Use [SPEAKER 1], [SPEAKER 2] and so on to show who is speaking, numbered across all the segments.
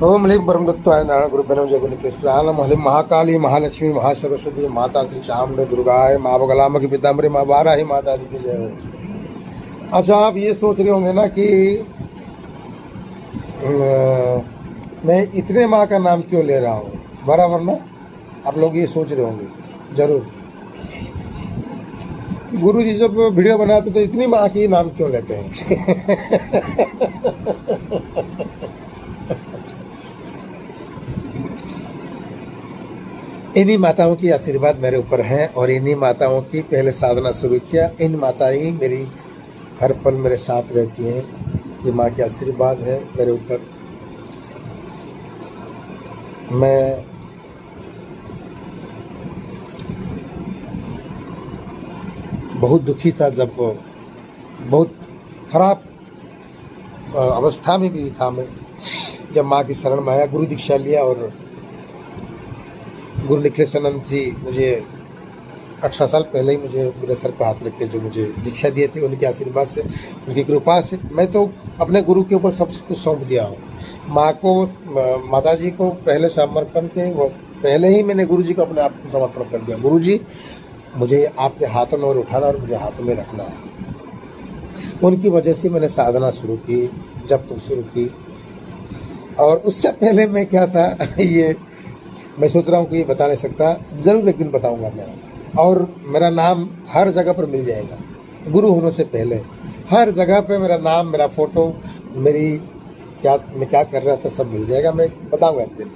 [SPEAKER 1] ओम ह्लीं परमदत्ताय नारायण गुरुभ्यो जय गुरुकृष्ण ह्लीं महाकाली महालक्ष्मी महासरस्वती माता श्री चामुंडा दुर्गाय माँ बगलाम की पिताम्बरी माँ वाराही माता जी की जय। अच्छा, आप ये सोच रहे होंगे ना कि मैं इतने माँ का नाम क्यों ले रहा हूँ, बराबर ना? आप लोग ये सोच रहे होंगे जरूर, गुरु जी जब वीडियो बनाते तो इतनी माँ की नाम क्यों लेते हैं? इन्हीं माताओं की आशीर्वाद मेरे ऊपर हैं और इन्हीं माताओं की पहले साधना शुरू किया। इन माताएं ही मेरी हर पल मेरे साथ रहती हैं। ये माँ की आशीर्वाद है मेरे ऊपर। मैं बहुत दुखी था, जब बहुत खराब अवस्था में भी था मैं, जब माँ की शरण में आया, गुरु दीक्षा लिया और गुरु निखिलेशानंद जी मुझे 18 साल पहले ही मुझे मेरे सर पर हाथ रख के जो मुझे दीक्षा दिए थे, उनके आशीर्वाद से, उनकी कृपा से मैं तो अपने गुरु के ऊपर सब कुछ सौंप दिया हूँ। माँ को, माता जी को पहले समर्पण के वो पहले ही मैंने गुरु जी को अपने आप को समर्पण कर दिया। गुरु जी, मुझे आपके हाथों में उठाना और मुझे हाथों में रखना है। उनकी वजह से मैंने साधना शुरू की, जब तक शुरू की। और उससे पहले मैं क्या था ये मैं सोच रहा हूँ कि ये बता नहीं सकता, जरूर एक दिन बताऊँगा मैं। और मेरा नाम हर जगह पर मिल जाएगा, गुरु होने से पहले हर जगह पे मेरा नाम, मेरा फोटो, मेरी मैं क्या कर रहा था, सब मिल जाएगा। मैं बताऊँगा एक दिन।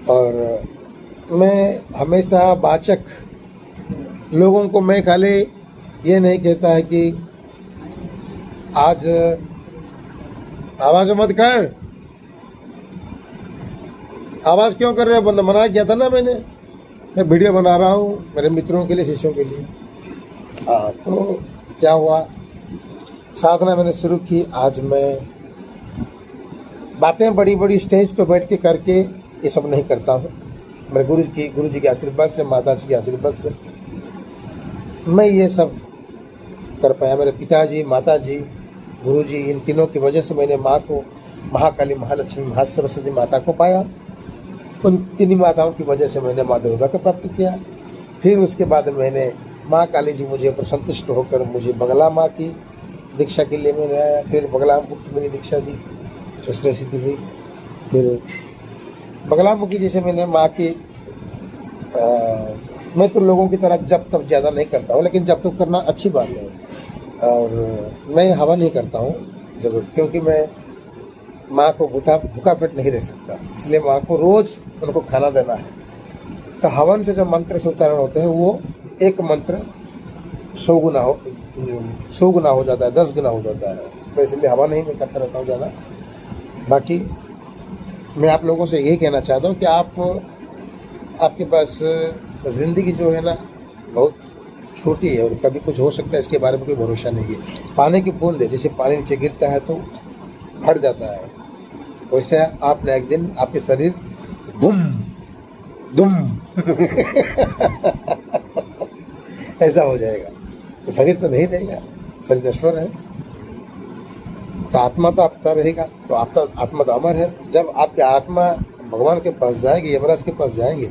[SPEAKER 1] और मैं हमेशा वाचक लोगों को, मैं खाली ये नहीं कहता है कि आज आवाज़ मत कर, आवाज़ क्यों कर रहे हो, बंद मना किया था ना मैंने। मैं वीडियो बना रहा हूँ मेरे मित्रों के लिए, शिष्यों के लिए। तो क्या हुआ, साधना मैंने शुरू की। आज मैं बातें बड़ी बड़ी स्टेज पे बैठ के करके ये सब नहीं करता हूँ। मेरे गुरु जी के आशीर्वाद से, माता जी के आशीर्वाद से मैं ये सब कर पाया। मेरे पिताजी, माता जी, गुरु जी, इन तीनों की वजह से मैंने माँ को, महाकाली, महालक्ष्मी, महासरस्वती माता को पाया। उन तीन माताओं की वजह से मैंने माँ दुर्गा को प्राप्त किया। फिर उसके बाद मैंने माँ काली जी मुझे पर संतुष्ट होकर मुझे बगला माँ की दीक्षा के लिए मैंने आया। फिर बगला मुख की मैंने दीक्षा दी, उसने सिद्धि हुई। फिर बगला मुखी जैसे मैंने माँ की, मैं तो लोगों की तरह जब तब ज़्यादा नहीं करता हूँ, लेकिन जब तब करना अच्छी बात है। और मैं हवा नहीं करता हूँ ज़रूर, क्योंकि मैं माँ को भूखा पेट नहीं रह सकता, इसलिए माँ को रोज़ उनको खाना देना है। तो हवन से जब मंत्र से उच्चारण होते हैं, वो एक मंत्र 100 गुना हो जाता है, 10 गुना हो जाता है। तो इसलिए हवा नहीं मैं करता रहता हूँ ज़्यादा। बाकी मैं आप लोगों से यही कहना चाहता हूँ कि आपके पास ज़िंदगी जो है ना बहुत छोटी है और कभी कुछ हो सकता है, इसके बारे में कोई भरोसा नहीं है। पानी की बूंद है, जैसे पानी नीचे गिरता है तो फट जाता है, वैसे आपने एक दिन आपके शरीर धुम धुम ऐसा हो जाएगा। तो शरीर तो नहीं रहेगा, शरीर नश्वर है, तो आत्मा तो आपका रहेगा। तो आत्मा तो अमर है। जब आपकी आत्मा भगवान के पास जाएगी, यमराज के पास जाएंगे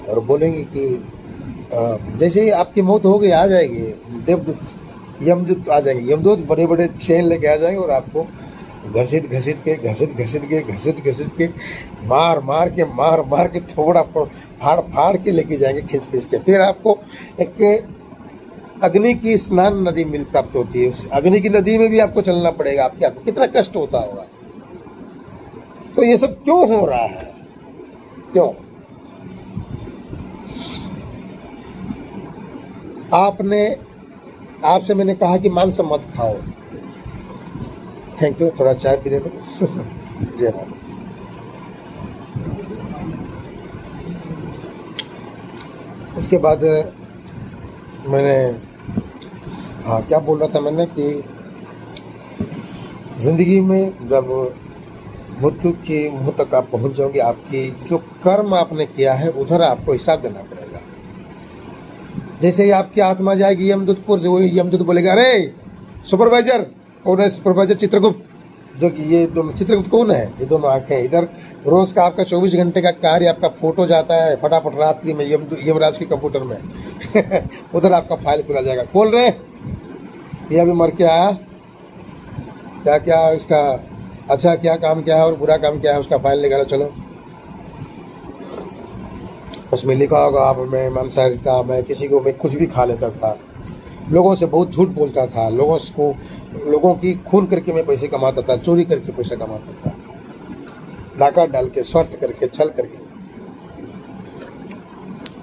[SPEAKER 1] और बोलेंगे कि जैसे ही आपकी मौत हो गई, आ जाएगी देवदूत, यमदूत आ जाएंगे। यमदूत बड़े बड़े चेन लेके आ जाएंगे और आपको घसीट के मार के थोड़ा फाड़ के लेके जाएंगे, खींच के। फिर आपको एक अग्नि की स्नान नदी प्राप्त होती है। उस अग्नि की नदी में भी आपको चलना पड़ेगा। आपको कितना कष्ट होता होगा। तो ये सब क्यों हो रहा है, क्यों? आपसे मैंने कहा कि मांस मत खाओ। थैंक यू, थोड़ा चाय पीने दो। जय माता। उसके बाद मैंने क्या बोल रहा था मैंने कि ज़िंदगी में जब मृत्यु के मुँह तक आप पहुंच जाओगे, आपकी जो कर्म आपने किया है उधर आपको हिसाब देना पड़ेगा। जैसे ही आपकी आत्मा जाएगी यमदूत पर, वही यमदूत बोलेगा, अरे सुपरवाइजर, कौन है सुपरवाइजर? चित्रगुप्त, जो कि ये दोनों चित्रगुप्त कौन है, ये दोनों आंखें। इधर रोज का आपका 24 घंटे का कार्य, आपका फोटो जाता है फटाफट रात्रि में यमराज के कंप्यूटर में उधर आपका फाइल खुला जाएगा। खोल रहे, ये अभी मर के आया, क्या क्या इसका अच्छा क्या काम क्या है और बुरा काम क्या है, उसका फाइल निकालो। चलो, उसमें लिखा होगा आप मैं मांसाहारी था, मैं किसी को मैं कुछ भी खा लेता था, लोगों से बहुत झूठ बोलता था, लोगों की खून करके मैं पैसे कमाता था, चोरी करके पैसा कमाता था, डाका डाल के, स्वार्थ करके, छल करके।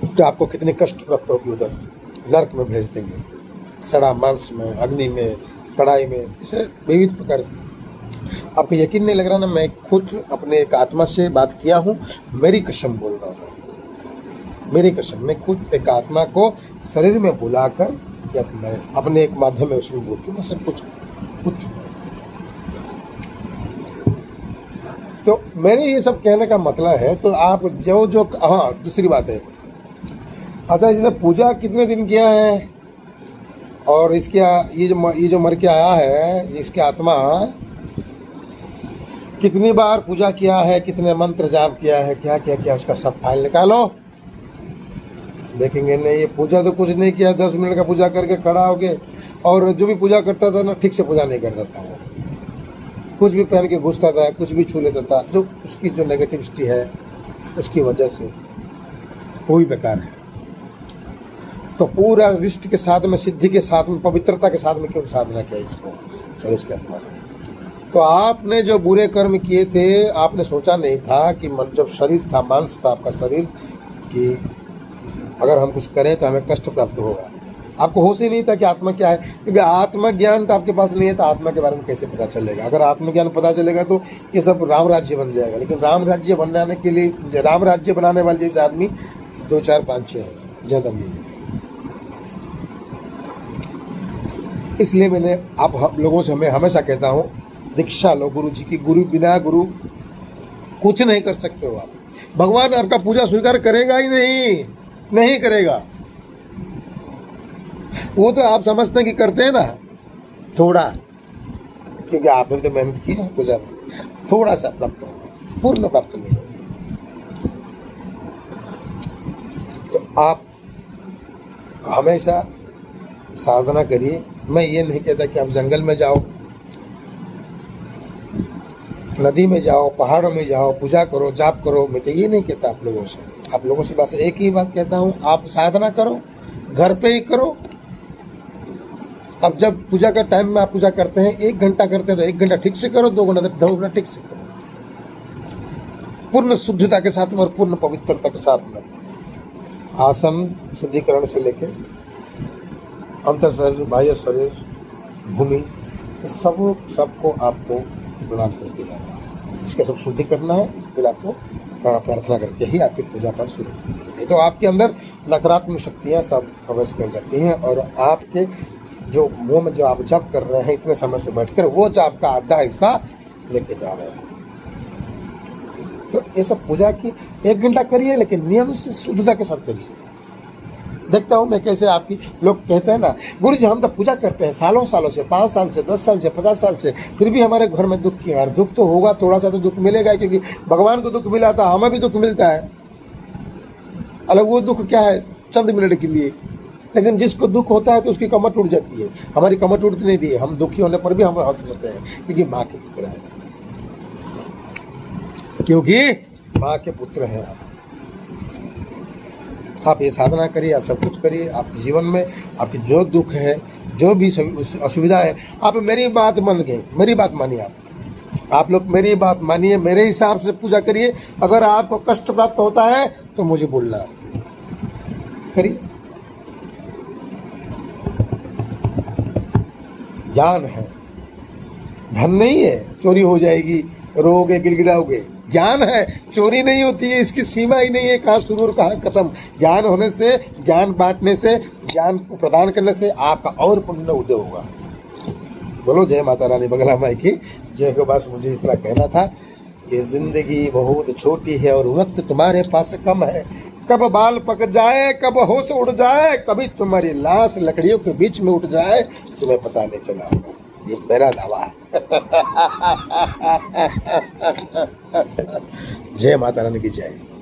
[SPEAKER 1] तो आपको कितने कष्ट प्राप्त होगी, उधर नरक में भेज देंगे, सड़ा मांस में, अग्नि में, कढ़ाई में, इसे विविध प्रकार। आपको यकीन नहीं लग रहा ना, मैं खुद अपने एक आत्मा से बात किया हूँ, मेरी कसम बोल रहा हूँ, मेरी कसम। मैं खुद एक आत्मा को शरीर में बुलाकर या मैं अपने एक माध्यम में उसमें बोल के मैं सब कुछ तो मेरे ये सब कहने का मतलब है। तो आप जो हाँ, दूसरी बात है, अच्छा इसने पूजा कितने दिन किया है और इसके ये जो मर के आया है, इसकी आत्मा कितनी बार पूजा किया है, कितने मंत्र जाप किया है, क्या क्या किया, उसका सब फाइल निकालो। देखेंगे नहीं, ये पूजा तो कुछ नहीं किया, 10 मिनट का पूजा करके खड़ा हो गए। और जो भी पूजा करता था ना, ठीक से पूजा नहीं करता था, वो कुछ भी पहन के घुसता था, कुछ भी छू लेता था। जो उसकी जो नेगेटिविटी है, उसकी वजह से वो भी बेकार है। तो पूरा रिष्ट के साथ में, सिद्धि के साथ में, पवित्रता के साथ में क्यों साधना किया इसको, चलो इसके आत्मा। तो आपने जो बुरे कर्म किए थे, आपने सोचा नहीं था कि जब शरीर था, मांस था आपका शरीर, कि अगर हम कुछ करें तो हमें कष्ट प्राप्त होगा। आपको होश ही नहीं था कि आत्मा क्या है, क्योंकि आत्मज्ञान तो आपके पास नहीं है, तो आत्मा के बारे में कैसे पता चलेगा। अगर आत्मज्ञान पता चलेगा तो ये सब राम राज्य बन जाएगा। लेकिन राम राज्य बनाने के लिए, राम राज्य बनाने वाले जैसे आदमी 2 4 5 6 है, ज़्यादा नहीं है। इसलिए मैंने आप लोगों से मैं हमेशा कहता हूँ, दीक्षा लो गुरु जी की। गुरु बिना गुरु कुछ नहीं कर सकते हो आप। भगवान आपका पूजा स्वीकार करेगा ही नहीं करेगा। वो तो आप समझते हैं कि करते हैं ना थोड़ा, क्योंकि आपने तो मेहनत की है पूजा में, थोड़ा सा प्राप्त होगा, पूर्ण प्राप्त नहीं होगा। तो आप हमेशा साधना करिए। मैं ये नहीं कहता कि आप जंगल में जाओ, नदी में जाओ, पहाड़ों में जाओ, पूजा करो, जाप करो। मैं तो ये नहीं कहता आप लोगों से बस एक ही बात कहता हूँ, आप साधना करो, घर पे ही करो। अब जब पूजा का टाइम में आप पूजा करते हैं, 1 घंटा करते हैं तो 1 घंटा ठीक से करो, 2 घंटा 2 घंटा ठीक से करो, पूर्ण शुद्धता के साथ में और पूर्ण पवित्रता के साथ में। आसन शुद्धिकरण से लेके अंतर शरीर, बाह्य शरीर, भूमि, सबको आपको प्रणाम करके जाना है। इसका सब शुद्धि करना है, फिर आपको प्रार्थना करके ही आपकी पूजा पाठ शुरू करनी है। नहीं तो आपके अंदर नकारात्मक शक्तियाँ सब प्रवेश कर जाती हैं और आपके जो मुँह में जो आप जप कर रहे हैं इतने समय से बैठकर, वो जो आपका आधा हिस्सा लेके जा रहे हैं। तो ये सब पूजा की 1 घंटा करिए, लेकिन नियम से शुद्धता के साथ करिए। देखता हूँ मैं कैसे आपकी लोग कहते हैं ना, गुरु जी हम तो पूजा करते हैं सालों से, 5 साल से, 10 साल से, 50 साल से, फिर भी हमारे घर में दुख क्यों? यार दुख तो होगा, थोड़ा सा तो दुख मिलेगा, क्योंकि भगवान को दुख मिला था, हमें भी दुख मिलता है। अलग वो दुख क्या है, चंद मिनट के लिए, लेकिन जिसको दुख होता है तो उसकी कमर टूट जाती है। हमारी कमर टूटती नहीं थी, हम दुखी होने पर भी हम हंस लेते हैं, क्योंकि माँ के पुत्र है, क्योंकि माँ के पुत्र हैं। आप ये साधना करिए, आप सब कुछ करिए। आपके जीवन में आपकी जो दुख है, जो भी असुविधा है, आप मेरी बात मान गए, मेरी बात मानिए। आप लोग मेरी बात मानिए, मेरे हिसाब से पूजा करिए। अगर आपको कष्ट प्राप्त होता है तो मुझे बोलना, करिए। ज्ञान है, धन नहीं है, चोरी हो जाएगी, रोगे, गिड़गिड़ाओगे। ज्ञान है, चोरी नहीं होती है, इसकी सीमा ही नहीं है, कहाँ शुरू और कहाँ खत्म। ज्ञान होने से, ज्ञान बांटने से, ज्ञान को प्रदान करने से आपका और पुण्य उदय होगा। बोलो जय माता रानी बगला माई की जय। के पास मुझे इतना कहना था कि जिंदगी बहुत छोटी है और वक्त तुम्हारे पास कम है। कब बाल पक जाए, कब होश उड़ जाए, कभी तुम्हारी लाश लकड़ियों के बीच में उठ जाए, तुम्हें पता नहीं चला होगा। ये मेरा दावा है। जय माता रानी की जय।